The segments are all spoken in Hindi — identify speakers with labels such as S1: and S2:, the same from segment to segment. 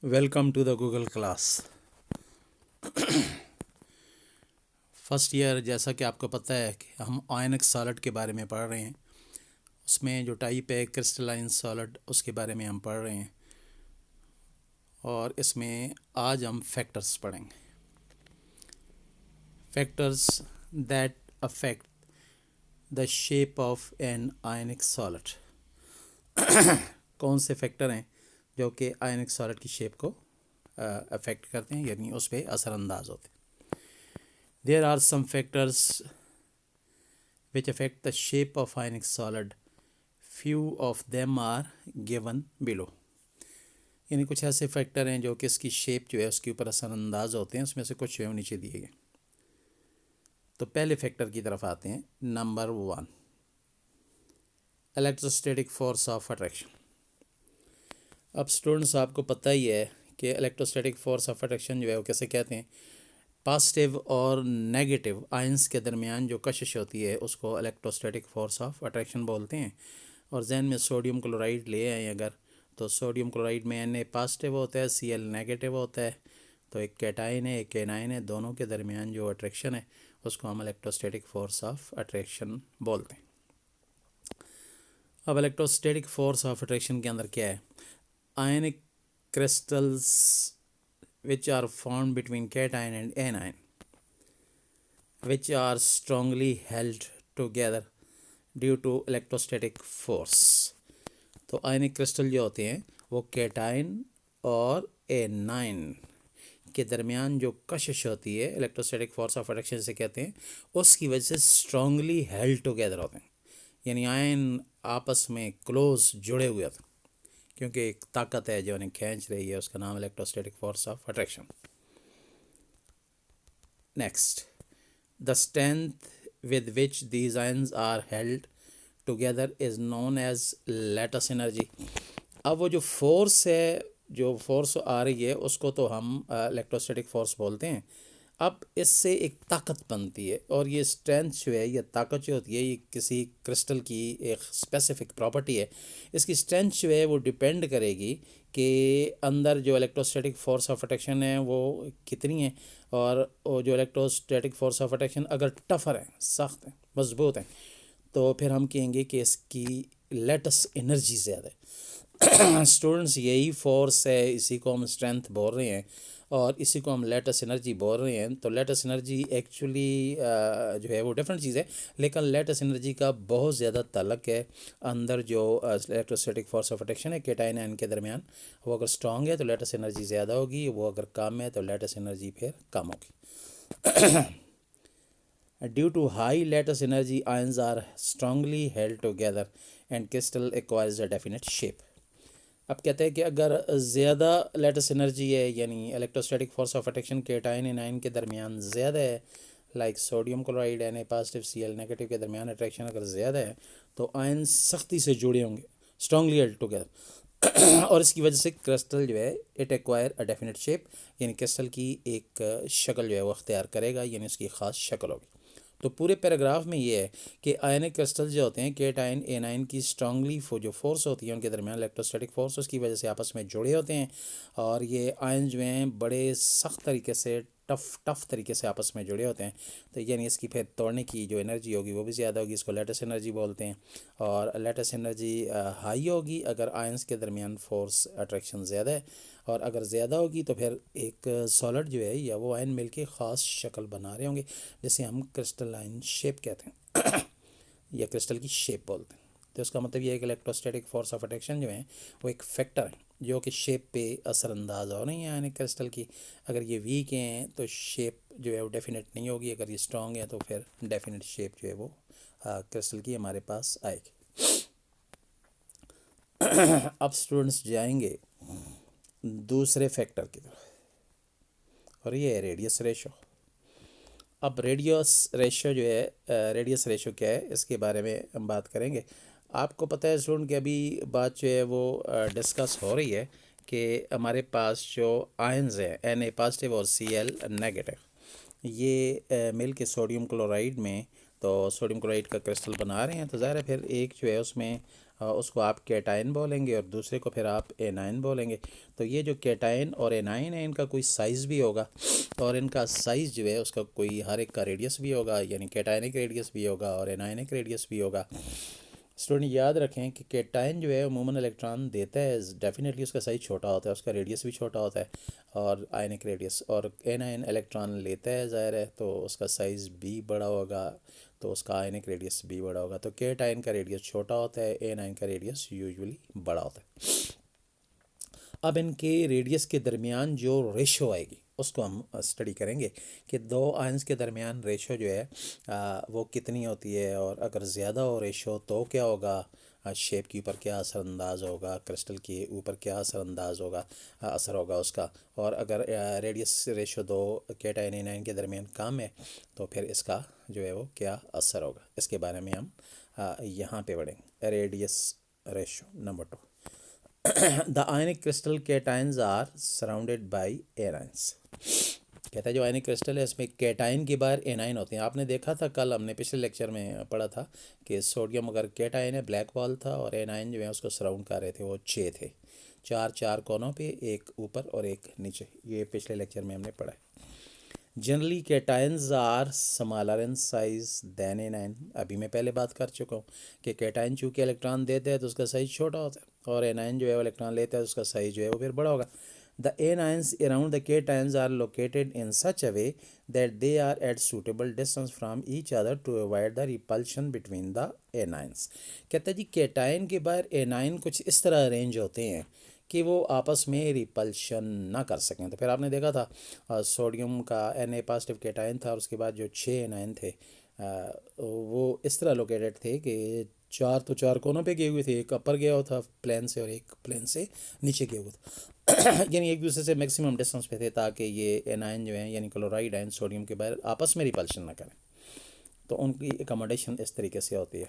S1: Welcome to the Google class. First year, जैसा कि आपको पता है कि हम आयनिक सॉलिड के बारे में पढ़ रहे हैं। उसमें जो टाइप है क्रिस्टलाइन सॉलिड, उसके बारे में हम पढ़ रहे हैं। और इसमें आज हम फैक्टर्स पढ़ेंगे। Factors that affect the shape of an ionic solid. कौन से फैक्टर हैं जो कि आयनिक सॉलिड की शेप को अफेक्ट करते हैं, यानी उस पर असरअंदाज होते हैं। There are some factors which affect the shape of ionic solid. Few of them are given below. यानी कुछ ऐसे फैक्टर हैं जो कि इसकी शेप जो है उसके ऊपर असरअंदाज होते हैं। उसमें से कुछ जो है नीचे दिए गए। तो पहले फैक्टर की तरफ आते हैं। Number 1, electrostatic force of attraction. अब स्टूडेंट्स, आपको पता ही है कि इलेक्ट्रोस्टैटिक फोर्स ऑफ अट्रैक्शन जो है वो कैसे कहते हैं। पॉजिटिव और नेगेटिव आयंस के दरमियान जो कशिश होती है उसको इलेक्ट्रोस्टैटिक फोर्स ऑफ अट्रैक्शन बोलते हैं। और जहन में सोडियम क्लोराइड ले आए अगर, तो सोडियम क्लोराइड में Na पॉजिटिव होता है, Cl नेगेटिव होता है। तो एक कैटाइन है, एक एनाइन है, दोनों के दरमियान जो अट्रैक्शन है उसको हम इलेक्ट्रोस्टैटिक फोर्स ऑफ अट्रैक्शन बोलते हैं। अब इलेक्ट्रोस्टैटिक फोर्स ऑफ अट्रैक्शन के अंदर क्या है। आयनिक crystals which are formed between cation and anion, which are strongly held together due to electrostatic force। तो आयनिक क्रिस्टल जो होते हैं वो कैटाइन और एनाइन के दरमियान जो कशिश होती है इलेक्ट्रोस्टैटिक फोर्स ऑफ अट्रैक्शन से कहते हैं, उसकी वजह से स्ट्रांगली हेल्ड टुगेदर होते हैं। यानी आयन आपस में क्लोज जुड़े हुए होते हैं, क्योंकि एक ताकत है जो उन्हें खींच रही है, उसका नाम electrostatic force of attraction. Next, the strength with which these ions are held together is known as lattice energy। अब वो जो फोर्स है, जो फोर्स आ रही है, उसको तो हम इलेक्ट्रोस्टैटिक फोर्स बोलते हैं। अब इससे एक ताकत बनती है, और ये स्ट्रेंथ जो है, ये ताकत जो होती है, ये किसी क्रिस्टल की एक स्पेसिफिक प्रॉपर्टी है। इसकी स्ट्रेंथ जो है वो डिपेंड करेगी कि अंदर जो इलेक्ट्रोस्टैटिक फोर्स ऑफ अट्रैक्शन है वो कितनी है। और वो जो इलेक्ट्रोस्टैटिक फोर्स ऑफ अट्रैक्शन अगर टफर है, सख्त है, मजबूत है, तो फिर हम कहेंगे कि इसकी लेटस एनर्जी ज़्यादा है। स्टूडेंट्स, यही फोर्स है, इसी को हम स्ट्रेंथ बोल रहे हैं और इसी को हम लेटस एनर्जी बोल रहे हैं। तो लेटस एनर्जी एक्चुअली जो है वो डिफरेंट चीज़ है, लेकिन लेटस एनर्जी का बहुत ज़्यादा ताल्लुक है अंदर जो इलेक्ट्रोस्टैटिक फोर्स ऑफ अट्रैक्शन है कैटाइन आयन के दरमियान। वो अगर स्ट्रॉन्ग है तो लेटस एनर्जी ज़्यादा होगी, वो अगर कम है तो लेटस एनर्जी फिर कम होगी। Due to high lattice energy, ions are strongly held together and crystal acquires a definite shape। अब कहते हैं कि अगर ज़्यादा लेटस एनर्जी है, यानी electrostatic force of attraction cation and ion के दरमियान ज़्यादा है, like sodium chloride Na positive Cl negative के दरमियान अट्रैक्शन अगर ज़्यादा है, तो आयन सख्ती से जुड़े होंगे, स्ट्रांगली हेल्ड टुगेदर। और इसकी वजह से क्रिस्टल जो है it acquire a definite shape, यानी क्रिस्टल की एक शक्ल जो है वो अख्तियार करेगा, यानी उसकी ख़ास शक्ल होगी। तो पूरे पैराग्राफ में ये है कि आयनिक क्रिस्टल जो होते हैं कैटाइन एनाइन की स्ट्रांगली जो फोर्स होती है उनके दरमियान इलेक्ट्रोस्टैटिक फोर्स, उसकी वजह से आपस में जुड़े होते हैं। और ये आयन जो हैं बड़े सख्त तरीके से टफ तरीके से आपस में जुड़े होते हैं। तो यानी इसकी फिर तोड़ने की जो एनर्जी होगी वो भी ज़्यादा होगी, इसको लेटस एनर्जी बोलते हैं। और लेटस एनर्जी हाई होगी अगर आयंस के दरमियान फोर्स अट्रैक्शन ज़्यादा है, और अगर ज़्यादा होगी तो फिर एक सॉलिड जो है या वो आयन मिलके ख़ास शक्ल बना रहे होंगे, जिसे हम क्रिस्टलाइन शेप कहते हैं या क्रिस्टल की शेप बोलते हैं। तो इसका मतलब ये है कि इलेक्ट्रोस्टैटिक फोर्स ऑफ अट्रैक्शन जो है वो एक फैक्टर है जो कि शेप पे असरअंदाज हो रही है आयनिक क्रिस्टल की। अगर ये वीक हैं तो शेप जो है वो डेफिनेट नहीं होगी, अगर ये स्ट्रॉन्ग है तो फिर डेफिनेट शेप जो है वो क्रिस्टल की हमारे पास आएगी। अब स्टूडेंट्स जाएंगे दूसरे फैक्टर की तरफ, और ये है रेडियस रेशो। अब रेडियस रेशो जो है, रेडियस रेशो क्या है, इसके बारे में हम बात करेंगे। आपको पता है स्टूडेंट कि अभी बात जो है वो डिस्कस हो रही है कि हमारे पास जो आयंस हैं Na पॉजिटिव और Cl नेगेटिव, ये मिल के सोडियम क्लोराइड में, तो सोडियम क्लोराइड का क्रिस्टल बना रहे हैं। तो ज़ाहिर है फिर एक जो है उसमें उसको आप कैटायन बोलेंगे और दूसरे को फिर आप एनायन बोलेंगे। तो ये जो कैटायन और एनायन है इनका कोई साइज़ भी होगा और इनका साइज़ जो है उसका कोई हर एक का रेडियस भी होगा, यानी कैटायनिक रेडियस भी होगा और एनायनिक रेडियस भी होगा। स्टूडेंट याद रखें कि कैटायन जो है अमूमन इलेक्ट्रॉन देता है, डेफिनेटली उसका साइज़ छोटा होता है, उसका रेडियस भी छोटा होता है और आयनिक रेडियस, और एनायन इलेक्ट्रॉन लेता है ज़ाहिर है तो उसका साइज़ भी बड़ा होगा, तो उसका आयनिक रेडियस भी बड़ा होगा। तो कैटायन का रेडियस छोटा होता है, एनायन का रेडियस यूजुअली बड़ा होता है। अब इनके रेडियस के दरमियान जो रेशो आएगी उसको हम स्टडी करेंगे कि दो आयंस के दरमियान रेशो जो है वो कितनी होती है, और अगर ज़्यादा हो रेशो तो क्या होगा, शेप के ऊपर क्या असरअंदाज होगा, क्रिस्टल के ऊपर क्या असरअंदाज होगा, असर होगा उसका। और अगर रेडियस रेशो दो कैटायन एनायन के दरमियान कम है तो फिर इसका जो है वो क्या असर होगा, इसके बारे में हम यहाँ पे पढ़ेंगे। Radius ratio number 2, the ionic crystal cations are surrounded by anions. कहता है जो आयनिक क्रिस्टल है इसमें कैटायन के बाहर एनायन होते हैं। आपने देखा था कल, हमने पिछले लेक्चर में पढ़ा था कि सोडियम अगर कैटायन है ब्लैक बॉल था और एनायन जो है उसको सराउंड कर रहे थे, वो 6 थे, चार कोनों पे, एक ऊपर और एक नीचे। ये पिछले लेक्चर में हमने पढ़ा है। Generally cations are smaller in size than anion. अभी मैं पहले बात कर चुका हूँ कि कैटायन चूँकि इलेक्ट्रॉन देते हैं तो उसका साइज छोटा होता है और एनायन जो है वो इलेक्ट्रॉन लेता है तो उसका साइज जो है वो फिर बड़ा होगा। The anions around the cations are located in such a way that they are at suitable distance from each other to avoid the repulsion between the anions. कहता है जी कैटायन के बाहर एनायन कुछ इस तरह अरेंज होते हैं कि वो आपस में रिपल्शन ना कर सकें। तो फिर आपने देखा था सोडियम का Na+ कैटायन था और उसके बाद जो 6 एनायन थे वो इस तरह लोकेटेड थे कि चार कोनों पे गए हुए थे, एक अपर गया हुआ था प्लेन से और एक प्लेन से नीचे गया हुआ था यानी एक दूसरे से मैक्सिमम डिस्टेंस पे थे ताकि ये एनायन जो हैं यानी क्लोराइड आयन सोडियम के बाहर आपस में रिपल्शन ना करें। तो उनकी एकोमोडेशन इस तरीके से होती है।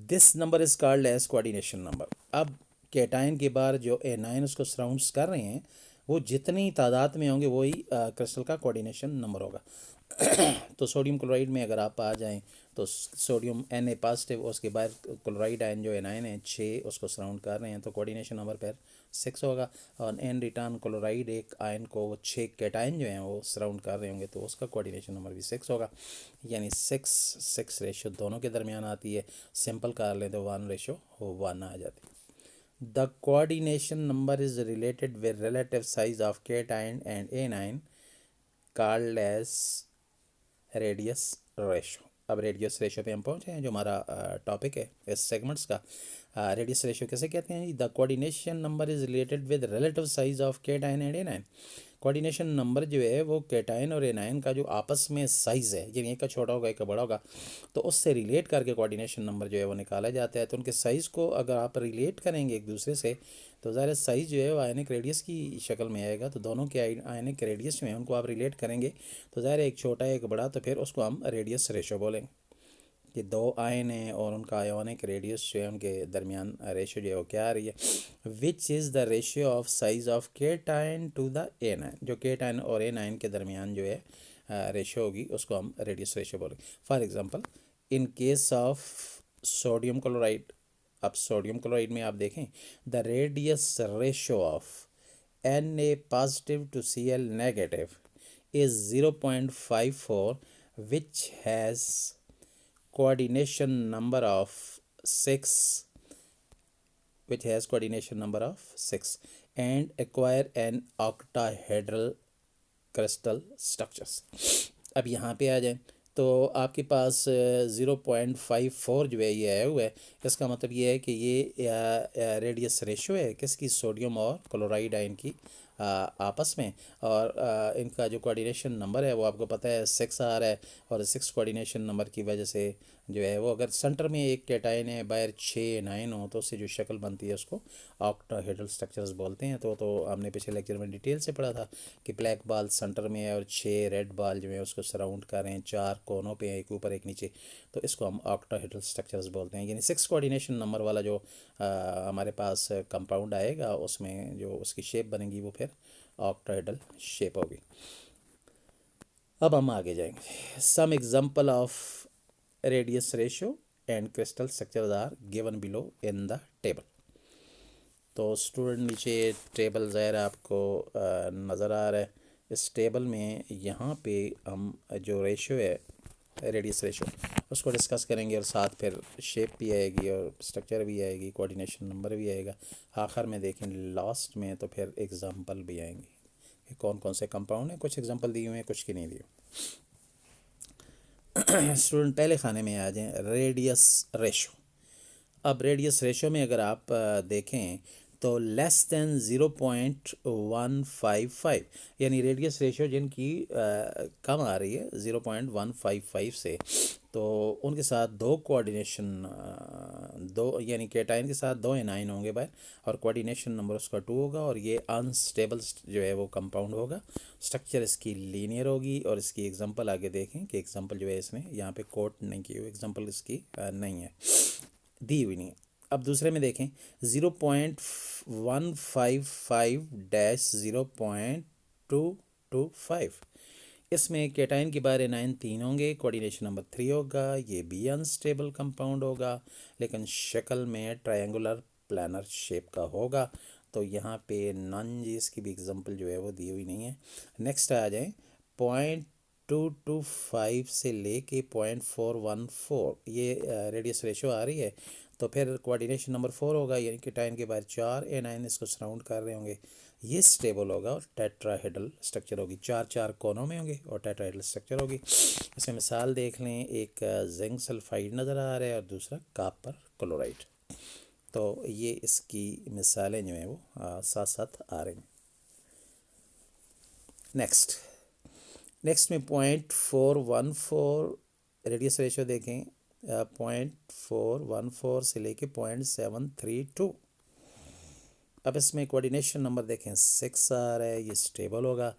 S1: This number is called as coordination number. अब कैटायन के बार जो एनायन उसको सराउंड्स कर रहे हैं वो जितनी तादाद में होंगे वही क्रिस्टल का कोऑर्डिनेशन नंबर होगा। तो सोडियम क्लोराइड में अगर आप आ जाएं तो सोडियम Na+, उसके बाद क्लोराइड आयन जो एनायन है 6 उसको सराउंड कर रहे हैं तो कोऑर्डिनेशन नंबर पर 6 होगा। और एन रिटर्न क्लोराइड एक आयन को 6 कैटायन जो हैं वो सराउंड कर रहे होंगे तो उसका कोऑर्डिनेशन नंबर भी 6 होगा, यानी 6 रेशो दोनों के दरमियान आती है। सिंपल कर लें तो 1:1 आ जाती है। The coordination number is related with relative size of cation and anion called as radius ratio. अब रेडियस रेशो पे हम पहुँचे हैं जो हमारा टॉपिक है इस सेगमेंट्स का। रेडियस रेशो कैसे कहते हैं? The coordination number is related with relative size of cation and anion. Coordination number जो है वो कैटायन और एनायन का जो आपस में साइज़ है, यानी एक का छोटा होगा एक का बड़ा होगा, तो उससे रिलेट करके कोऑर्डिनेशन नंबर जो है वो निकाला जाता है। तो उनके साइज़ को अगर आप रिलेट करेंगे एक दूसरे से तो ज़ाहिर साइज़ जो है वो आयनिक रेडियस की शक्ल में आएगा। तो दोनों के आयनिक रेडियस जो है उनको आप रिलेट करेंगे तो ज़ाहिर एक छोटा एक बड़ा, तो फिर उसको हम रेडियस रेशो बोलेंगे कि दो आयन हैं और उनका आयोनिक रेडियस जो है उनके दरमियान रेशो जो है वो क्या आ रही है। Which is the ratio of size of cation to the anion. जो कैटायन और एनायन के दरमियान जो है रेशो होगी उसको हम रेडियस रेशो बोलेंगे। For example in case of sodium chloride, अब सोडियम क्लोराइड में आप देखें the radius ratio of Na+ to Cl- is 0.54 which has coordination number of 6, and acquire an octahedral crystal structures। अब यहाँ पे आ जाएं तो आपके पास 0.54 जो है ये आया हुआ है। इसका मतलब ये है कि ये रेडियस रेशो है किसकी, सोडियम और क्लोराइड आयन की आपस में। और इनका जो कोऑर्डिनेशन नंबर है वो आपको पता है 6 आ रहा है। और 6 कोऑर्डिनेशन नंबर की वजह से जो है वो अगर सेंटर में एक कैटायन है बाहर 6 9 हो तो उससे जो शक्ल बनती है उसको ऑक्टाहेड्रल स्ट्रक्चर्स बोलते हैं। तो हमने पिछले लेक्चर में डिटेल से पढ़ा था कि ब्लैक बॉल सेंटर में है और 6 रेड बॉल जो है उसको सराउंड कर रहे हैं, 4 कोनों पे एक ऊपर एक नीचे, तो इसको हम ऑक्टाहेड्रल स्ट्रक्चर्स बोलते हैं। यानी 6 कोऑर्डिनेशन नंबर वाला जो हमारे पास कंपाउंड आएगा उसमें जो उसकी शेप बनेगी वो फिर ऑक्टाहेड्रल शेप होगी। अब हम आगे जाएंगे। Some example of radius ratio and crystal structures are given below in the table. तो स्टूडेंट नीचे टेबल ज़ाहिर आपको नज़र आ रहा है। इस टेबल में यहाँ पे हम जो रेशो है रेडियस रेशो उसको डिस्कस करेंगे और साथ फिर शेप भी आएगी और स्ट्रक्चर भी आएगी, कोऑर्डिनेशन नंबर भी आएगा। आखिर में देखें लास्ट में तो फिर एग्जांपल भी आएंगे कि कौन कौन से कंपाउंड हैं। कुछ एग्जांपल दिए हुए हैं, कुछ की नहीं दिए। स्टूडेंट पहले खाने में आ जाएं, रेडियस रेशो। अब रेडियस रेशो में अगर आप देखें तो लेस देन 0.155, यानी रेडियस रेशो जिनकी कम आ रही है 0.155 से, तो उनके साथ दो कोऑर्डिनेशन दो यानी केटाइन के साथ दो एनाइन होंगे बाय, और कोऑर्डिनेशन नंबर उसका 2 होगा, और ये अनस्टेबल जो है वो कंपाउंड होगा। स्ट्रक्चर इसकी लीनियर होगी, और इसकी एग्जांपल आगे देखें कि एग्जांपल जो है इसने यहाँ पे कोट नहीं की हुई, एग्जांपल इसकी नहीं है, दी हुई नहीं है। अब दूसरे में देखें 0.155-0.225, इसमें केटाइन के बारे 9 होंगे, कोऑर्डिनेशन नंबर 3 होगा, ये भी अनस्टेबल कंपाउंड होगा, लेकिन शक्ल में ट्रायंगुलर प्लानर शेप का होगा। तो यहाँ पे नन जी इसकी भी एग्जांपल जो है वो दी हुई नहीं है। नेक्स्ट आ जाए 0.225 से लेके 0.414, ये रेडियस रेशो आ रही है। तो फिर कोऑर्डिनेशन नंबर 4 होगा, यानी कि टाइन के बाद 4 एनाइन इसको सराउंड कर रहे होंगे, ये स्टेबल होगा और टेट्राहेड्रल स्ट्रक्चर होगी, 4 कोनों में होंगे और टेट्राहेड्रल स्ट्रक्चर होगी। इसमें मिसाल देख लें, एक जिंक सल्फाइड नज़र आ रहा है और दूसरा कॉपर क्लोराइड। तो ये इसकी मिसालें जो हैं वो साथ साथ आ रही हैं। नेक्स्ट में 0.414 रेडियस रेशो देखें, 0.414 से लेके 0.732। अब इसमें कोऑर्डिनेशन नंबर देखें 6 आ रहा है, ये स्टेबल होगा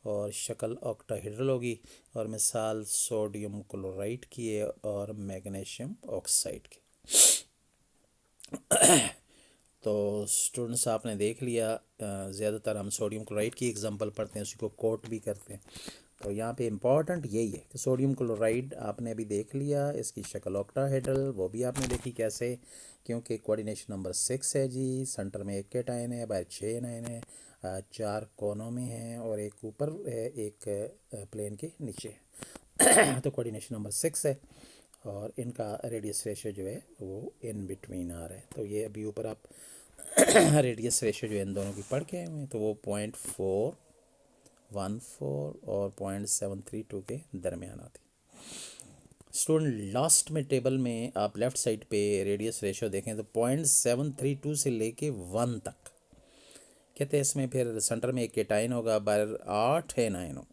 S1: और शक्ल ऑक्टाहेड्रल होगी, और मिसाल सोडियम क्लोराइड की है और मैग्नीशियम ऑक्साइड की। तो स्टूडेंट्स आपने देख लिया, ज़्यादातर हम सोडियम क्लोराइड की एग्जांपल पढ़ते हैं, उसी को कोट भी करते हैं। तो यहाँ पे इम्पॉर्टेंट यही है कि सोडियम क्लोराइड आपने अभी देख लिया, इसकी शक्ल ऑक्टाहेड्रल, वो भी आपने देखी कैसे, क्योंकि कोऑर्डिनेशन नंबर 6 है जी, सेंटर में एक केटाइन है, बाहर 6 एनाइन है, 4 कोनों में है और एक ऊपर है, एक प्लेन के नीचे है। तो कोऑर्डिनेशन नंबर 6 है और इनका रेडियस रेशो जो है वो इन बिटवीन आ रहा है। तो ये अभी ऊपर आप रेडियस रेशो जो है इन दोनों की पढ़ के आए हुए हैं, तो वो 0.414 और 0.732 के दरमियान आती। स्टूडेंट लास्ट में टेबल में आप लेफ़्ट साइड पे रेडियस रेशो देखें तो 0.732 से लेके 1 तक कहते हैं। इसमें फिर सेंटर में एक केटाइन होगा, बाहर 8 एनाइन हो,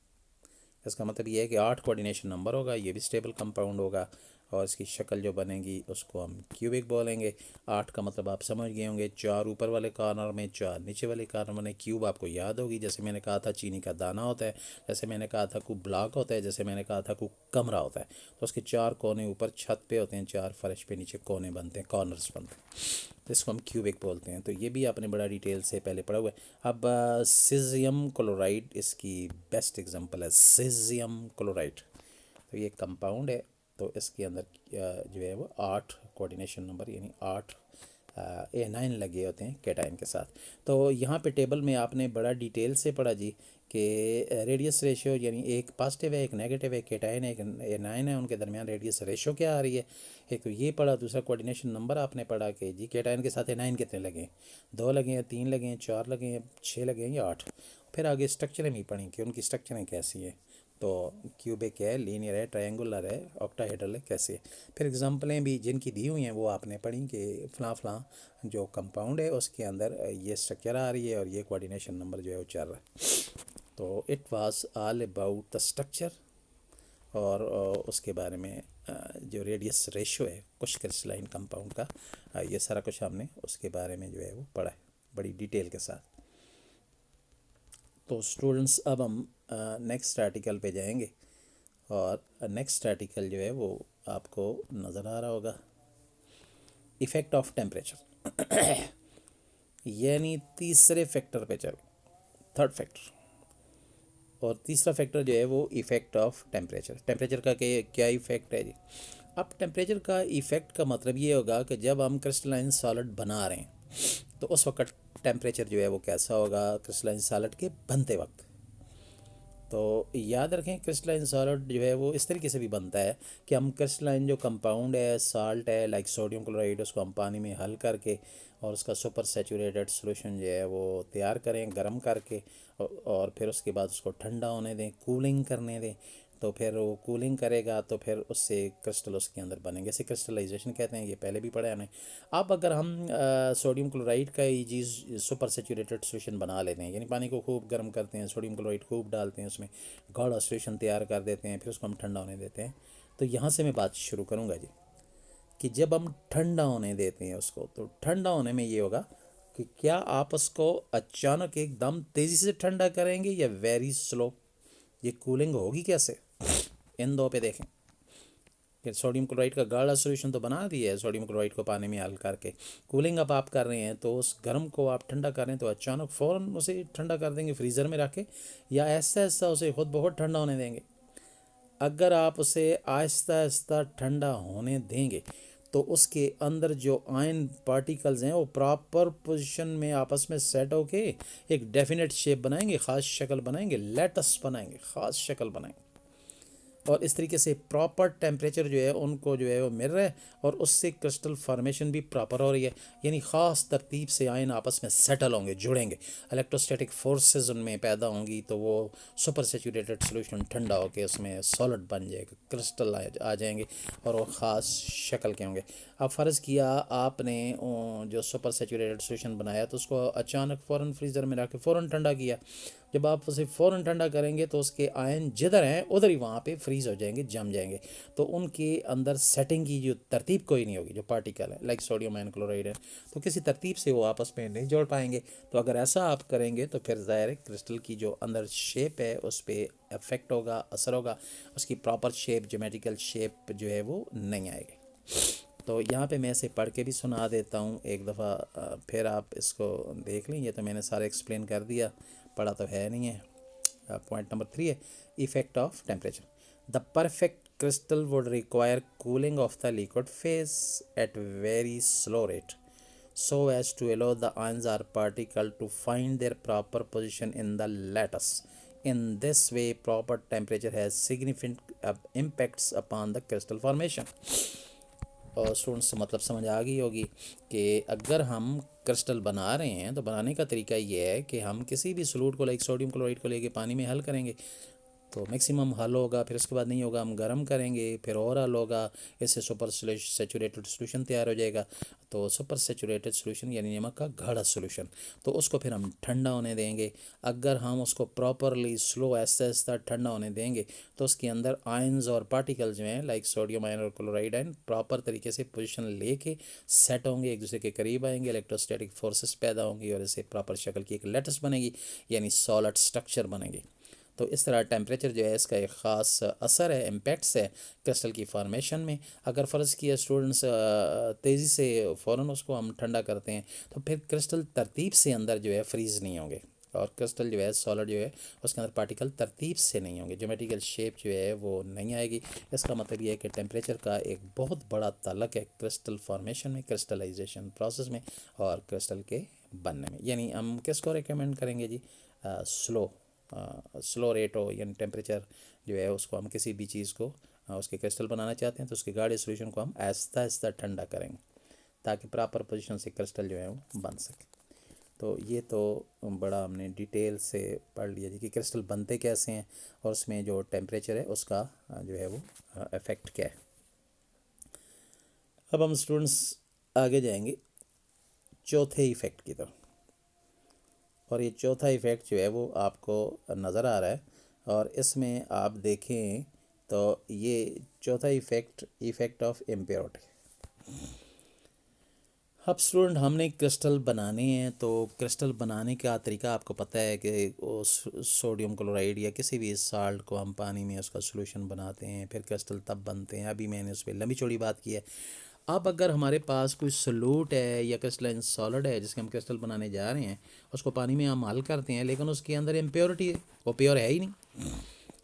S1: इसका मतलब ये है कि 8 कोऑर्डिनेशन नंबर होगा, ये भी स्टेबल कंपाउंड होगा, और इसकी शक्ल जो बनेगी उसको हम क्यूबिक बोलेंगे। 8 का मतलब आप समझ गए होंगे, 4 ऊपर वाले कॉर्नर में, 4 नीचे वाले कॉर्नर में। क्यूब आपको याद होगी, जैसे मैंने कहा था चीनी का दाना होता है, जैसे मैंने कहा था कोई ब्लॉक होता है, जैसे मैंने कहा था कोई कमरा होता है, तो उसके 4 कोने ऊपर छत पे होते हैं, 4 फर्श पे नीचे कोने बनते हैं, कॉर्नर्स बनते हैं, तो इसको हम क्यूबिक बोलते हैं। तो ये भी आपने बड़ा डिटेल से पहले पढ़ा हुआ है। अब सीजियम क्लोराइड इसकी बेस्ट एग्जांपल है, सीजियम क्लोराइड। तो ये कंपाउंड है, तो इसके अंदर जो है वो 8 कोऑर्डिनेशन नंबर यानी 8 एनाइन लगे होते हैं केटाइन के साथ। तो यहाँ पे टेबल में आपने बड़ा डिटेल से पढ़ा जी कि रेडियस रेशियो यानी एक पॉजिटिव है, एक नेगेटिव है, केटाइन है, एक एनाइन है, उनके दरमियान रेडियस रेशियो क्या आ रही है। एक तो ये पढ़ा, दूसरा कोऑर्डिनेशन नंबर आपने पढ़ा कि जी केटाइन के साथ एनाइन कितने लगे हैं, 2 लगे हैं, 3 लगे हैं, 4 लगे हैं, 6 लगे हैं या 8। फिर आगे स्ट्रक्चरें भी पढ़ी कि उनकी स्ट्रक्चरें कैसी हैं, तो क्यूबिक है, लीनियर है, ट्रायंगुलर है, ऑक्टाहेड्रल है, कैसे। फिर एग्जांपलें भी जिनकी दी हुई हैं वो आपने पढ़ी कि फ़लाँ जो कंपाउंड है उसके अंदर ये स्ट्रक्चर आ रही है और ये कोऑर्डिनेशन नंबर जो है वो चल रहा है। तो it was all about the structure, और उसके बारे में जो रेडियस रेशो है कुछ क्रिस्टलाइन कंपाउंड का, ये सारा कुछ हमने उसके बारे में जो है वो पढ़ा है बड़ी डिटेल के साथ। तो स्टूडेंट्स अब हम नेक्स्ट आर्टिकल पे जाएंगे, और नेक्स्ट आर्टिकल जो है वो आपको नज़र आ रहा होगा, इफ़ेक्ट ऑफ टेम्परेचर, यानी तीसरे फैक्टर पे चल, थर्ड फैक्टर। और तीसरा फैक्टर जो है वो इफ़ेक्ट ऑफ टेम्परेचर। टेम्परेचर का क्या इफ़ेक्ट है जी। अब टेम्परेचर का इफ़ेक्ट का मतलब ये होगा कि जब हम क्रिस्टलाइन सॉलिड बना रहे हैं तो उस वक्त टेम्परेचर जो है वो कैसा होगा क्रिस्टलाइन सॉलिड के बनते वक्त। तो याद रखें क्रिस्टलाइन सॉलिड जो है वो इस तरीके से भी बनता है कि हम क्रिस्टलाइन जो कंपाउंड है साल्ट है लाइक सोडियम क्लोराइड उसको हम पानी में हल करके और उसका सुपर सैचुरेटेड सोल्यूशन जो है वो तैयार करें गर्म करके और फिर उसके बाद उसको ठंडा होने दें कूलिंग करने दें। तो फिर वो कूलिंग करेगा तो फिर उससे क्रिस्टल उसके अंदर बनेंगे, इसे क्रिस्टलाइजेशन कहते हैं, ये पहले भी पढ़ा है हमने। अब अगर हम सोडियम क्लोराइड का ये चीज़ सुपर सेचूरेटेड सोल्यूशन बना लेते हैं यानी पानी को खूब गर्म करते हैं सोडियम क्लोराइड खूब डालते हैं उसमें गाढ़ा सोल्यूशन तैयार कर देते हैं फिर उसको हम ठंडा होने देते हैं। तो यहाँ से मैं बात शुरू करूँगा जी कि जब हम ठंडा होने देते हैं उसको तो ठंडा होने में ये होगा कि क्या आप उसको अचानक एकदम तेज़ी से ठंडा करेंगे या वेरी स्लो, ये कूलिंग होगी कैसे, इन दो पे देखें। फिर सोडियम क्लोराइड का गाढ़ा सोल्यूशन तो बना दिया है सोडियम क्लोराइड को पानी में हल करके, कूलिंग अब आप कर रहे हैं तो उस गर्म को आप ठंडा कर रहे हैं तो अचानक फ़ौरन उसे ठंडा कर देंगे फ्रीज़र में रख के या ऐसा ऐसा उसे खुद बहुत ठंडा होने देंगे। अगर आप उसे आहिस्ता आहिस्ता ठंडा होने देंगे तो उसके अंदर जो आयन पार्टिकल्स हैं वो प्रॉपर पोजीशन में आपस में सेट होके एक डेफिनेट शेप बनाएंगे, ख़ास शक्ल बनाएंगे, लेटस बनाएंगे, ख़ास शक्ल बनाएंगे और इस तरीके से प्रॉपर टेम्परेचर जो है उनको जो है वो मिल रहा है और उससे क्रिस्टल फॉर्मेशन भी प्रॉपर हो रही है यानी ख़ास तरतीब से आयन आपस में सेटल होंगे जुड़ेंगे, इलेक्ट्रोस्टैटिक फोर्सेस उनमें पैदा होंगी तो वो सुपर सेचूरेटेड सोल्यूशन ठंडा होकर उसमें सॉलिड बन जाएगा, क्रिस्टल आ जाएंगे और वो ख़ास शक्ल के होंगे। अब फ़र्ज़ किया आपने जो सुपर सेचूरेटेड सोल्यूशन बनाया तो उसको अचानक फ़ौरन फ्रीज़र में रख के फ़ौरन ठंडा किया, जब आप उसे फ़ौरन ठंडा करेंगे तो उसके आयन जिधर हैं उधर ही वहाँ पे फ्रीज़ हो जाएंगे, जम जाएंगे। तो उनके अंदर सेटिंग की जो तरतीब कोई नहीं होगी, जो पार्टिकल है लाइक सोडियम आयन क्लोराइड है तो किसी तरतीब से वो आपस में नहीं जोड़ पाएंगे। तो अगर ऐसा आप करेंगे तो फिर ज़ाहिर है क्रिस्टल की जो अंदर शेप है उस पर अफेक्ट होगा, असर होगा, उसकी प्रॉपर शेप ज्योमेट्रिकल शेप जो है वो नहीं आएगी। तो यहाँ पे मैं इसे पढ़ के भी सुना देता हूँ एक दफ़ा, फिर आप इसको देख लें। ये तो मैंने सारा एक्सप्लेन कर दिया, पढ़ा तो है नहीं है। पॉइंट नंबर 3 है effect of temperature. The perfect crystal would require cooling of the liquid face at very slow rate so as to allow the ions or particle to find their proper position in the lattice. In this way, proper temperature has significant impacts upon the crystal formation. और स्टूडेंट्स मतलब समझ आ गई होगी कि अगर हम क्रिस्टल बना रहे हैं तो बनाने का तरीका ये है कि हम किसी भी सॉल्यूट को लाइक सोडियम क्लोराइड को लेके पानी में हल करेंगे तो मैक्सिमम हल होगा, फिर उसके बाद नहीं होगा हम गर्म करेंगे, फिर और हल होगा, इससे सुपर सेचूरेटेड सोल्यूशन तैयार हो जाएगा। तो सुपर सेचूरेटेड सोल्यूशन यानी नमक का गाढ़ा सोल्यूशन, तो उसको फिर हम ठंडा होने देंगे। अगर हम उसको प्रॉपरली स्लो ऐसा ऐसा ठंडा होने देंगे तो उसके अंदर आयंस और पार्टिकल्स जो हैं लाइक सोडियम आयन और क्लोराइड आयन प्रॉपर तरीके से पोजीशन लेके सेट होंगे, एक दूसरे के करीब आएंगे, इलेक्ट्रोस्टैटिक फोर्सेस पैदा होंगी और इससे प्रॉपर शक्ल की एक लेटस बनेगी यानी सॉलिड स्ट्रक्चर बनेगी। तो इस तरह टेम्परेचर जो है इसका एक ख़ास असर है, इम्पैक्ट्स है क्रिस्टल की फॉर्मेशन में। अगर फ़र्ज़ किया स्टूडेंट्स तेज़ी से फ़ौरन उसको हम ठंडा करते हैं तो फिर क्रिस्टल तरतीब से अंदर जो है फ्रीज़ नहीं होंगे और क्रिस्टल जो है सॉलिड जो है उसके अंदर पार्टिकल तरतीब से नहीं होंगे, ज्योमेट्रिकल शेप जो है वो नहीं आएगी। इसका मतलब ये है कि टेम्परेचर का एक बहुत बड़ा ताल्लुक है क्रिस्टल फॉर्मेशन में, क्रिस्टलाइजेशन प्रोसेस में और क्रिस्टल के बनने में। यानी हम किसको रिकमेंड करेंगे जी, स्लो रेट हो यानी टेम्परेचर जो है उसको हम किसी भी चीज़ को उसके क्रिस्टल बनाना चाहते हैं तो उसके गाढ़े सोल्यूशन को हम आहिस्ता आहिस्ता ठंडा करेंगे ताकि प्रॉपर पोजीशन से क्रिस्टल जो है वो बन सके। तो ये तो बड़ा हमने डिटेल से पढ़ लिया जी कि क्रिस्टल बनते कैसे हैं और उसमें जो टेम्परेचर है उसका जो है वो इफ़ेक्ट क्या है। अब हम स्टूडेंट्स आगे जाएंगे चौथे इफ़ेक्ट की तरफ और ये चौथा इफ़ेक्ट जो है वो आपको नज़र आ रहा है और इसमें आप देखें तो ये चौथा इफ़ेक्ट ऑफ इम्प्योरिटी। अब स्टूडेंट हमने क्रिस्टल बनाने हैं तो क्रिस्टल बनाने का तरीका आपको पता है कि वो सोडियम क्लोराइड या किसी भी साल्ट को हम पानी में उसका सोल्यूशन बनाते हैं, फिर क्रिस्टल तब बनते हैं। अभी मैंने उस पर लंबी चौड़ी बात की है। अब अगर हमारे पास कोई सॉल्यूट है या क्रिस्टलाइन सॉलिड है जिसके हम क्रिस्टल बनाने जा रहे हैं, उसको पानी में हम हल करते हैं लेकिन उसके अंदर इम्प्योरिटी है, वो प्योर है ही नहीं,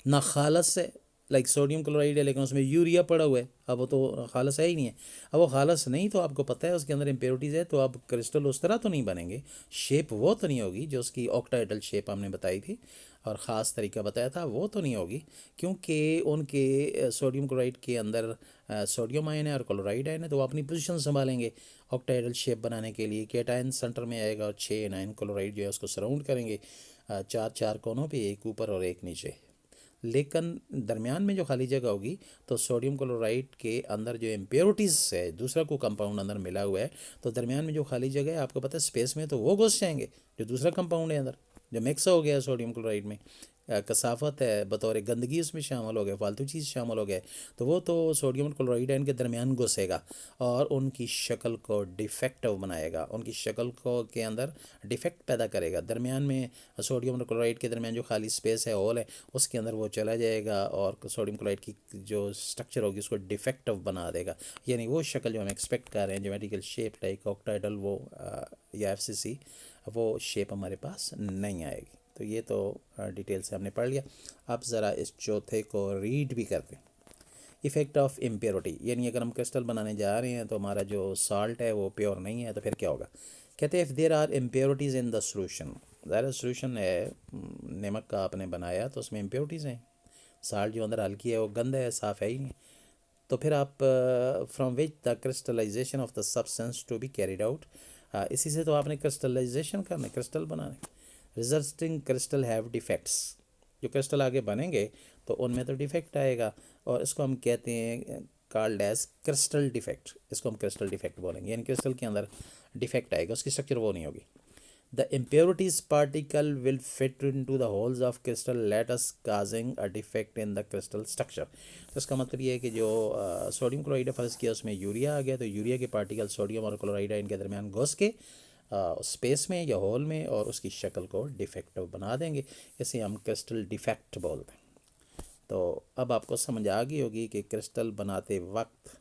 S1: ना खालस है लाइक सोडियम क्लोराइड है लेकिन उसमें यूरिया पड़ा हुआ है, अब वो तो खालस है ही नहीं है। अब वो खालस नहीं तो आपको पता है उसके अंदर इम्प्योरिटीज़ है, तो अब क्रिस्टल उस तरह तो नहीं बनेंगे, शेप वो तो नहीं होगी जो उसकी ऑक्टाइडल शेप हमने बताई थी और ख़ास तरीका बताया था, वो तो नहीं होगी, क्योंकि उनके सोडियम क्लोराइड के अंदर सोडियम आयन है और क्लोराइड आयन है, तो वो अपनी पोजीशन संभालेंगे ऑक्टाइडल शेप बनाने के लिए। केटायन सेंटर में आएगा और 6 एनायन क्लोराइड जो है उसको सराउंड करेंगे, चार चार कोनों पे, एक ऊपर और एक नीचे। लेकिन दरमियान में जो खाली जगह होगी तो सोडियम क्लोराइड के अंदर जो इम्प्योरिटीज़ है, दूसरा को कंपाउंड अंदर मिला हुआ है, तो दरमियान में जो खाली जगह है आपको पता है स्पेस में, तो वो घुस जाएंगे जो दूसरा कंपाउंड है अंदर जो मिक्स हो गया सोडियम क्लोराइड में, कसाफत है बतौर गंदगी उसमें शामिल हो गए, फालतू चीज़ शामिल हो गए, तो वो तो सोडियम क्लोराइड इनके दरमियान घुसेगा और उनकी शक्ल को डिफेक्टिव बनाएगा, उनकी शक्ल को के अंदर डिफेक्ट पैदा करेगा। दरमियान में सोडियम और क्लोराइड के दरमियान जो खाली स्पेस है, होल है, उसके अंदर वो चला जाएगा और सोडियम क्लोराइड की जो स्ट्रक्चर होगी उसको डिफेक्टिव बना देगा, यानी वो शक्ल जो हम एक्सपेक्ट कर रहे हैं ज्योमेट्रिकल शेप लाइक ऑक्टाइडल वो या एफसीसी, वो शेप हमारे पास नहीं आएगी। तो ये तो डिटेल से हमने पढ़ लिया। अब ज़रा इस चौथे को रीड भी करते हैं। इफ़ेक्ट ऑफ इम्प्योरिटी, यानी अगर हम क्रिस्टल बनाने जा रहे हैं तो हमारा जो साल्ट है वो प्योर नहीं है, तो फिर क्या होगा। कहते हैं if there are impurities in the solution, ज़रा सोल्यूशन है, नमक का आपने बनाया तो उसमें इम्प्योरिटीज़ हैं, साल्ट जो अंदर हल्की है वो गंदा है, साफ़ है ही नहीं, तो फिर आप from which the crystallisation of the substance to be carried out, इसी से तो आपने क्रिस्टलाइजेशन करना, क्रिस्टल बनाने, रिजल्टिंग क्रिस्टल हैव डिफेक्ट्स, जो क्रिस्टल आगे बनेंगे तो उनमें तो डिफेक्ट आएगा और इसको हम कहते हैं कॉल्ड एज क्रिस्टल डिफेक्ट, इसको हम क्रिस्टल डिफेक्ट बोलेंगे, यानी क्रिस्टल के अंदर डिफेक्ट आएगा, उसकी स्ट्रक्चर वो नहीं होगी। The impurities particle will fit into the holes of crystal lattice causing a defect in the crystal structure। तो इसका मतलब ये है कि जो सोडियम क्लोराइड फ़र्ज़ किया उसमें यूरिया आ गया, तो यूरिया के पार्टिकल सोडियम और क्लोराइड इनके दरमियान घुस के स्पेस में या होल में और उसकी शक्ल को डिफेक्टिव बना देंगे, इसे हम क्रिस्टल डिफेक्ट बोलते हैं। तो अब आपको समझ आ गई होगी कि क्रिस्टल बनाते वक्त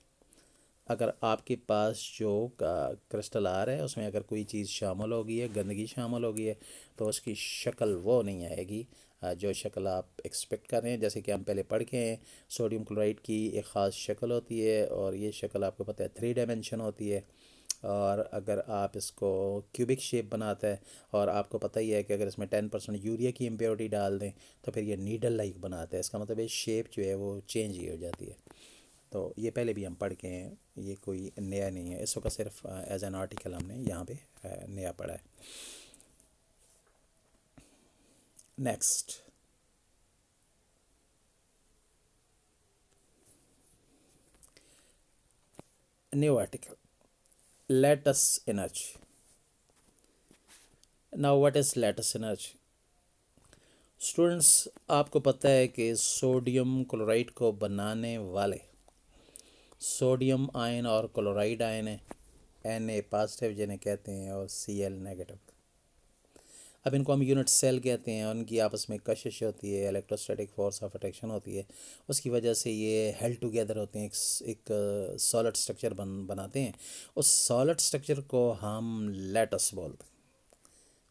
S1: अगर आपके पास जो क्रिस्टल आ रहा है उसमें अगर कोई चीज़ शामिल हो गई है, गंदगी शामिल हो गई है, तो उसकी शक्ल वो नहीं आएगी जो शक्ल आप एक्सपेक्ट कर रहे हैं। जैसे कि हम पहले पढ़ के हैं, सोडियम क्लोराइड की एक ख़ास शक्ल होती है और ये शक्ल आपको पता है 3 डायमेंशन होती है, और अगर आप इसको क्यूबिक शेप बनाता है और आपको पता ही है कि अगर इसमें 10% यूरिया की इम्प्योरिटी डाल दें तो फिर ये नीडल लाइक बनाता है, इसका मतलब ये शेप जो है वो चेंज ही हो जाती है। तो ये पहले भी हम पढ़ के हैं, ये कोई नया नहीं है, इसको सिर्फ एज एन आर्टिकल हमने यहाँ पे नया पढ़ा है। Next, new article, latus energy. Now what is latus energy. Students, आपको पता है कि सोडियम क्लोराइड को बनाने वाले सोडियम आयन और क्लोराइड आयन है, Na पॉजिटिव जिन्हें कहते हैं और Cl नेगेटिव। अब इनको हम यूनिट सेल कहते हैं, उनकी आपस में कशिश होती है, इलेक्ट्रोस्टैटिक फोर्स ऑफ अट्रैक्शन होती है, उसकी वजह से ये हेल्ड टुगेदर होते हैं, एक सॉलिड स्ट्रक्चर बनाते हैं। उस सॉलिड स्ट्रक्चर को हम लैटस बोलते हैं,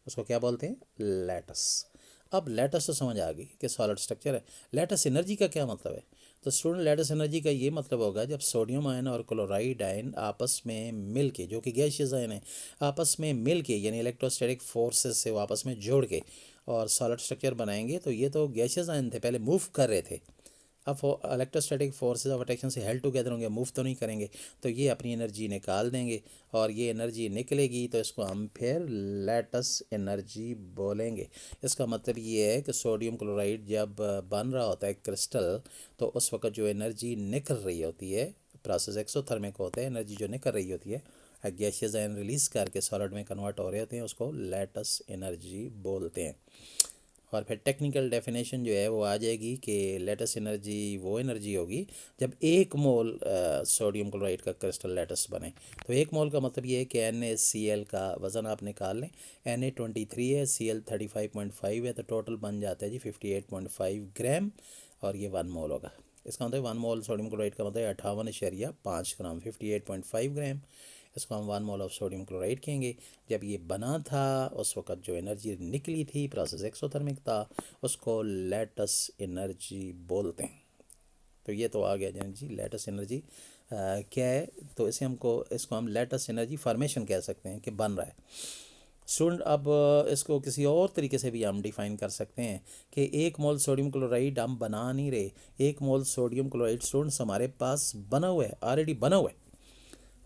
S1: उसको क्या बोलते हैं, लैटस। अब लैटस तो समझ आ गई कि सॉलिड स्ट्रक्चर है। लैटस एनर्जी का क्या मतलब है, तो स्टूडेंट लैटस एनर्जी का ये मतलब होगा जब सोडियम आयन और क्लोराइड आयन आपस में मिल के, जो कि गैसियस आयन है, आपस में मिल के यानी इलेक्ट्रोस्टैटिक फोर्सेस से वो आपस में जोड़ के और सॉलिड स्ट्रक्चर बनाएंगे। तो ये तो गैसियस आयन थे, पहले मूव कर रहे थे, अब इलेक्ट्रोस्टैटिक फोर्सेस ऑफ अट्रैक्शन से हेल्ड टुगेदर होंगे, मूव तो नहीं करेंगे, तो ये अपनी एनर्जी निकाल देंगे और ये एनर्जी निकलेगी तो इसको हम फिर लैटस एनर्जी बोलेंगे। इसका मतलब ये है कि सोडियम क्लोराइड जब बन रहा होता है क्रिस्टल, तो उस वक्त जो एनर्जी निकल रही होती है, प्रोसेस एक्सोथर्मिक होता है, एनर्जी जो निकल रही होती है गैसियस आयन रिलीज़ करके सॉलिड में कन्वर्ट हो रहे होते हैं, उसको लैटस एनर्जी बोलते हैं। और फिर टेक्निकल डेफिनेशन जो है वो आ जाएगी कि लैटस एनर्जी वो एनर्जी होगी जब 1 मोल सोडियम क्लोराइड का क्रिस्टल लैटस बने। तो 1 मोल का मतलब ये है कि NaCl का वज़न आप निकाल लें, Na23 है, Cl 35.5 है, तो टोटल बन जाता है जी 58.5 ग्राम और ये 1 मोल होगा। इसका मतलब 1 मोल सोडियम क्लोराइड का मतलब 58.5 ग्राम, 58.5 ग्राम, इसको हम 1 मोल ऑफ सोडियम क्लोराइड कहेंगे। जब ये बना था उस वक़्त जो एनर्जी निकली थी, प्रोसेस एक्सोथर्मिक था, उसको लैटस एनर्जी बोलते हैं। तो ये तो आ गया जान जी लेटेस्ट एनर्जी क्या है। तो इसको हम लेटेस्ट एनर्जी फॉर्मेशन कह सकते हैं कि बन रहा है। स्टूडेंट अब इसको किसी और तरीके से भी हम डिफाइन कर सकते हैं कि 1 मोल सोडियम क्लोराइड हम बना नहीं रहे। 1 मोल सोडियम क्लोराइड स्टूडेंट्स हमारे पास बना हुआ है, ऑलरेडी बना हुआ है,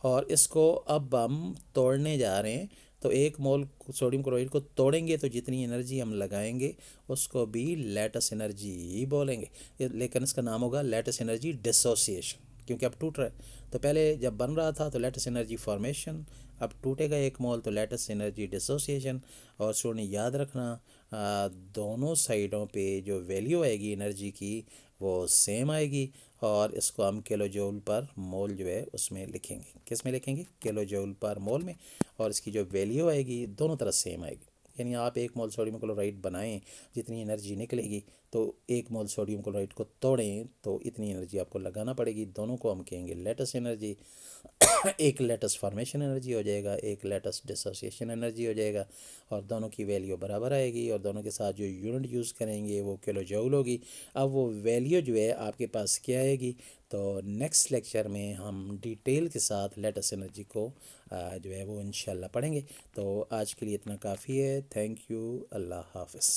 S1: और इसको अब हम तोड़ने जा रहे हैं। तो 1 मोल सोडियम क्लोराइड को तोड़ेंगे तो जितनी एनर्जी हम लगाएंगे उसको भी लेटेस्ट एनर्जी ही बोलेंगे, लेकिन इसका नाम होगा लेटेस्ट एनर्जी डिसोसिएशन, क्योंकि अब टूट रहा है। तो पहले जब बन रहा था तो लेटेस्ट एनर्जी फॉर्मेशन, अब टूटेगा 1 मोल तो लेटेस्ट एनर्जी डिसोसिएशन। और स्टूडेंट याद रखना दोनों साइडों पे जो वैल्यू आएगी एनर्जी की वो सेम आएगी, और इसको हम किलो जूल पर मोल जो है उसमें लिखेंगे। किस में लिखेंगे? किलो जूल पर मोल में। और इसकी जो वैल्यू आएगी दोनों तरफ सेम आएगी। यानी आप 1 मोल सोडियम क्लोराइड बनाएं, जितनी एनर्जी निकलेगी, तो 1 मोल सोडियम क्लोराइड को तोड़ें तो इतनी एनर्जी आपको लगाना पड़ेगी। दोनों को हम कहेंगे लेटेस्ट एनर्जी। एक लेटेस्ट फॉर्मेशन एनर्जी हो जाएगा, एक लेटेस्ट डिसोसिएशन एनर्जी हो जाएगा, और दोनों की वैल्यू बराबर आएगी, और दोनों के साथ जो यूनिट यूज़ करेंगे वो किलो जूल होगी। अब वो वैल्यू जो है आपके पास क्या आएगी, तो नेक्स्ट लेक्चर में हम डिटेल के साथ लेटेस्ट एनर्जी को जो है वो इंशाल्लाह पढ़ेंगे। तो आज के लिए इतना काफ़ी है। थैंक यू, अल्लाह हाफ़िज़।